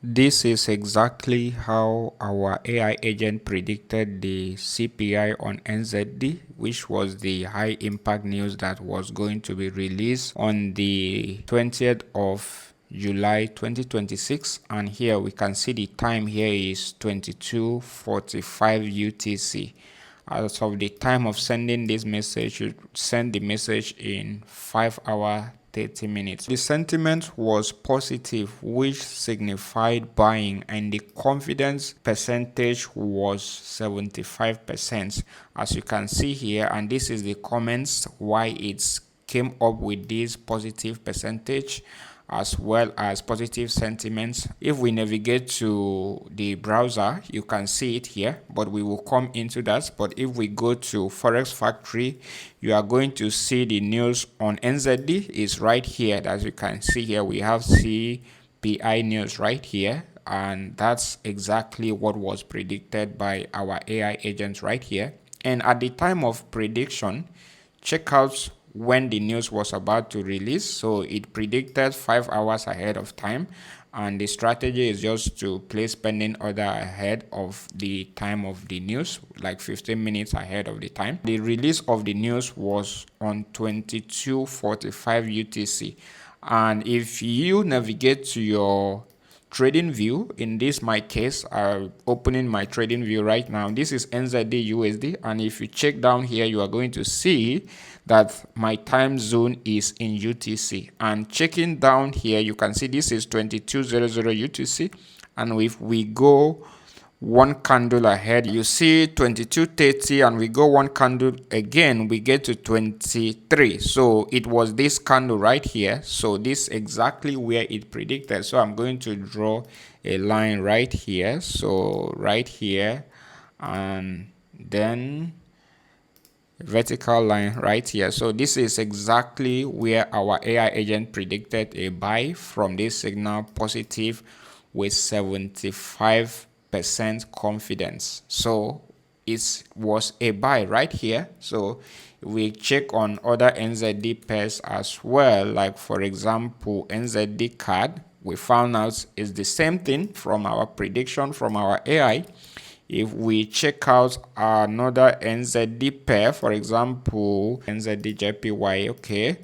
This is exactly how our AI agent predicted the CPI on NZD, which was the high impact news that was going to be released on the 20th of July 2026. And here we can see the time here is 22:45 UTC. As of the time of sending this message, you send the message in 5 hours 30 minutes. The sentiment was positive, which signified buying, and the confidence percentage was 75%. As you can see here, and this is the comments why it came up with this positive percentage as well as positive sentiments. If we navigate to the browser, you can see it here, but we will come into that. But if we go to Forex Factory, you are going to see the news on NZD is right here. As you can see here, we have CPI news right here, and that's exactly what was predicted by our AI agents right here. And at the time of prediction, check out when the news was about to release. So it predicted 5 hours ahead of time, and the strategy is just to place pending order ahead of the time of the news, like 15 minutes ahead of the time. The release of the news was on 22:45 UTC, and if you navigate to your trading view, in this my case, I'm opening my trading view right now. This is NZD USD, and if you check down here, you are going to see that my time zone is in UTC. And checking down here, you can see this is 22:00 UTC, and if we go one candle ahead, you see 22:30, and we go one candle again, we get to 23. So it was this candle right here. So this exactly where it predicted. So I'm going to draw a line right here. So right here, and then vertical line right here. So this is exactly where our AI agent predicted a buy from this signal, positive with 75% confidence. So it was a buy right here. So we check on other NZD pairs as well, like for example NZD card. We found out it's the same thing from our prediction from our AI. If we check out another NZD pair, for example NZD JPY, okay,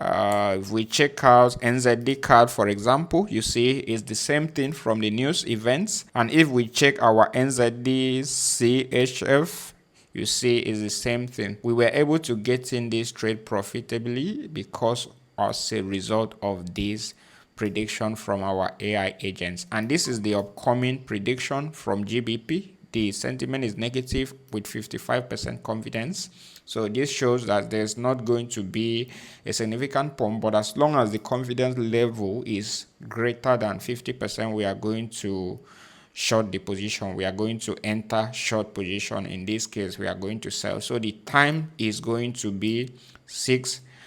if we check out NZD card, for example, you see it's the same thing from the news events. And if we check our NZD CHF, you see it's the same thing. We were able to get in this trade profitably because as a result of this prediction from our AI agents. And this is the upcoming prediction from GBP. The sentiment is negative with 55% confidence. So this shows that there's not going to be a significant pump, but as long as the confidence level is greater than 50%, we are going to short the position. We are going to enter short position. In this case, we are going to sell. So the time is going to be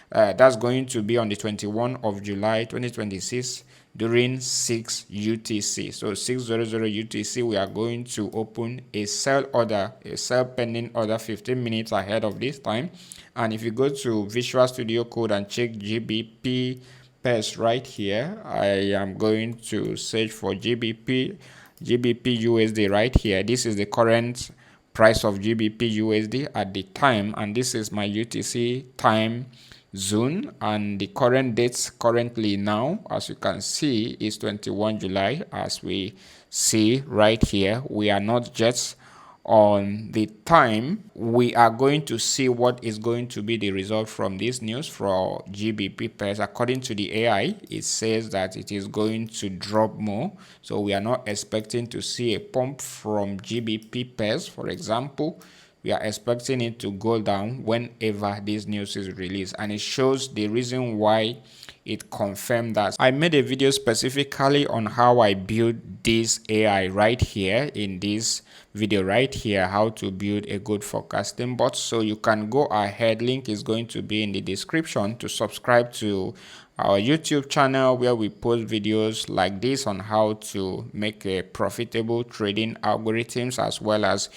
that's going to be on the 21st of July 2026 during 6 UTC. So 6:00 UTC, we are going to open a sell order, a sell pending order 15 minutes ahead of this time. And if you go to Visual Studio Code and check GBP pairs right here, I am going to search for GBP USD right here. This is the current price of GBP USD at the time, and this is my UTC time zone, and the current dates currently now, as you can see, is 21 July. As we see right here, we are not just on the time. We are going to see what is going to be the result from this news for GBP pairs. According to the AI, it says that it is going to drop more, so we are not expecting to see a pump from GBP pairs. For example, we are expecting it to go down whenever this news is released, and it shows the reason why it confirmed that. I made a video specifically on how I build this AI right here in this video right here, how to build a good forecasting bot. So you can go ahead, link is going to be in the description to subscribe to our YouTube channel, where we post videos like this on how to make a profitable trading algorithms, as well as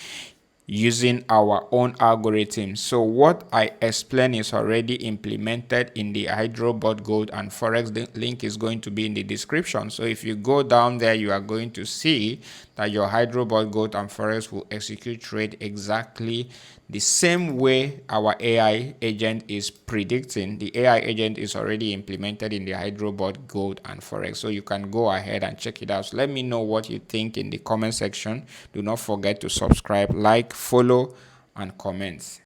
using our own algorithm. So what I explain is already implemented in the Hydrobot Gold and Forex. The link is going to be in the description. So if you go down there, you are going to see that your Hydrobot Gold and Forex will execute trade exactly the same way our AI agent is predicting. The AI agent is already implemented in the Hydrobot Gold and Forex. So you can go ahead and check it out. So let me know what you think in the comment section. Do not forget to subscribe, like, follow, and comment.